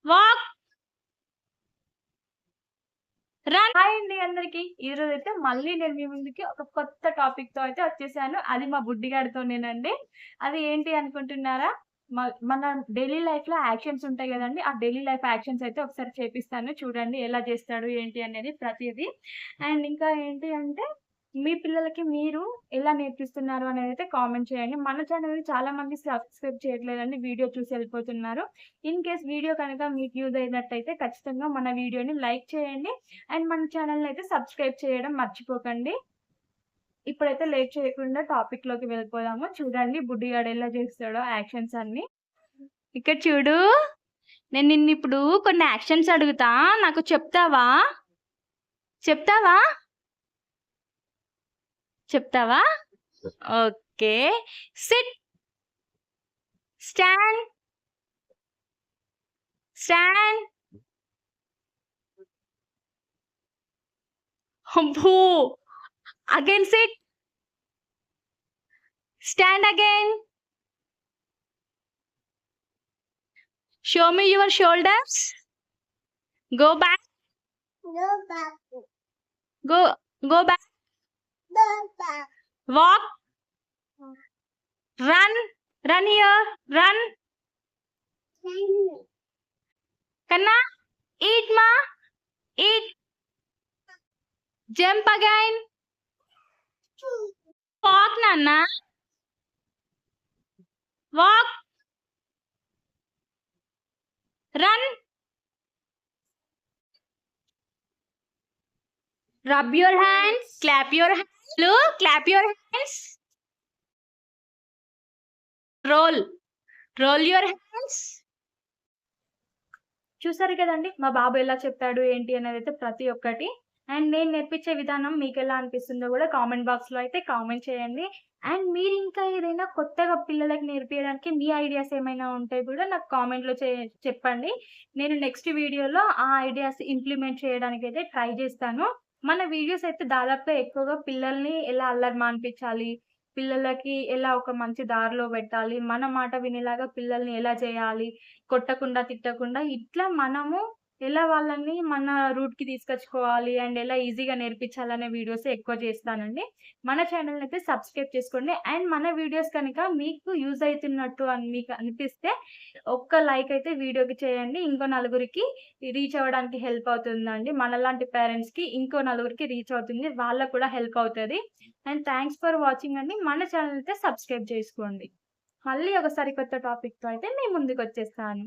Walk, run. Hi అండి అందరికి. ఈరోజైతే మళ్ళీ నేను మీ ముందుకి ఒక కొత్త టాపిక్‌తో అయితే వచ్చేసాను. అది మా బుడ్డిగాడితోనేనండి. అది ఏంటి అనుకుంటున్నారా? మన డైలీ లైఫ్‌లో యాక్షన్స్ ఉంటాయి గదండీ! ఆ డైలీ లైఫ్ యాక్షన్స్ అయితే ఒకసారి చేపిస్తాను. చూడండి ఎలా చేస్తాడు ఏంటి అనేది ప్రతీది. అండ్ ఇంకా ఏంటి అంటే మీ పిల్లలకి మీరు ఎలా నేర్పిస్తున్నారు అనేదైతే కామెంట్ చేయండి. మన ఛానెల్‌ని చాలా మంది సబ్స్క్రైబ్ చేయట్లేదండి. వీడియో చూసి ఎళ్ళిపోతున్నారు. ఇన్ కేస్ వీడియో కనుక మీకు యూజ్ అయినట్టయితే ఖచ్చితంగా మన వీడియోని లైక్ చేయండి. అండ్ మన ఛానెల్‌ని అయితే సబ్స్క్రైబ్ చేయడం మర్చిపోకండి. ఇప్పుడైతే లేట్ చేయకుండా టాపిక్‌లోకి వెళ్ళిపోదాము. చూడండి బుడ్డిగాడు ఎలా చేస్తాడో యాక్షన్స్ అన్నీ. ఇక్కడ చూడు. నేను నిన్నిప్పుడు కొన్ని యాక్షన్స్ అడుగుతా. నాకు చెప్తావా? చెప్తావా? చెప్తావా? ఓకే. Sit, stand, stand. అబ్బో! Again sit, stand again. Show me your shoulders. Go back. Go back. Go go back. Go back. Walk. Run. Run here. Run. కన్నా. ఈట్ మా. ఈట్. Jump again. వాక్ నాన్న. Walk. Run. Rub your hands. Clap your hands. Look, clap your hands. Roll. Roll your hands. చూసారు కదండీ! మా బాబు ఎలా చెప్పాడు ఏంటి అనేదైతే ప్రతి ఒక్కటి. అండ్ నేను నేర్పించే విధానం మీకెలా అనిపిస్తుందో గూడా కామెంట్ బాక్స్‌లో అయితే కామెంట్ చేయండి. అండ్ మీరింకా ఏదైనా కొత్తగా పిల్లలకి నేర్పియడానికి మీ ఐడియాస్ ఏమైనా ఉంటే గూడా నాకు కామెంట్‌లో చెప్పండి. నేను నెక్స్ట్ వీడియోలో ఆ ఐడియాస్ ఇంప్లిమెంట్ చేయడానికైతే ట్రై జేస్తాను. మన వీడియోస్ అయితే దాదాపుగా ఎక్కువగా పిల్లల్ని ఎలా అల్లరి మానిపించాలి, పిల్లలకి ఎలా ఒక మంచి దారిలో పెట్టాలి, మన మాట వినేలాగా పిల్లల్ని ఎలా చేయాలి, కొట్టకుండా, తిట్టకుండా ఇట్లా మనము ఎలా వాళ్ళని మన రూట్‌కి తీసుకొచ్చుకోవాలి అండ్ ఎలా ఈజీగా నేర్పించాలనే వీడియోసే ఎక్కువ చేస్తానండి. మన ఛానెల్‌ని అయితే సబ్స్క్రైబ్ చేసుకోండి. అండ్ మన వీడియోస్ కనుక మీకు యూజ్ అయితున్నట్టు అని మీకు అనిపిస్తే ఒక్క లైక్ అయితే వీడియోకి చేయండి. ఇంకో నలుగురికి రీచ్ అవ్వడానికి హెల్ప్ అవుతుందండి. మనలాంటి పేరెంట్స్‌కి ఇంకో నలుగురికి రీచ్ అవుతుంది. వాళ్ళకి కూడా హెల్ప్ అవుతది. అండ్ థాంక్స్ ఫర్ వాచింగ్ అండి. మన ఛానెల్ అయితే సబ్స్క్రైబ్ చేసుకోండి. మళ్ళీ ఒక సరికొత్త టాపిక్‌తో అయితే మీ ముందుకొచ్చేస్తాను.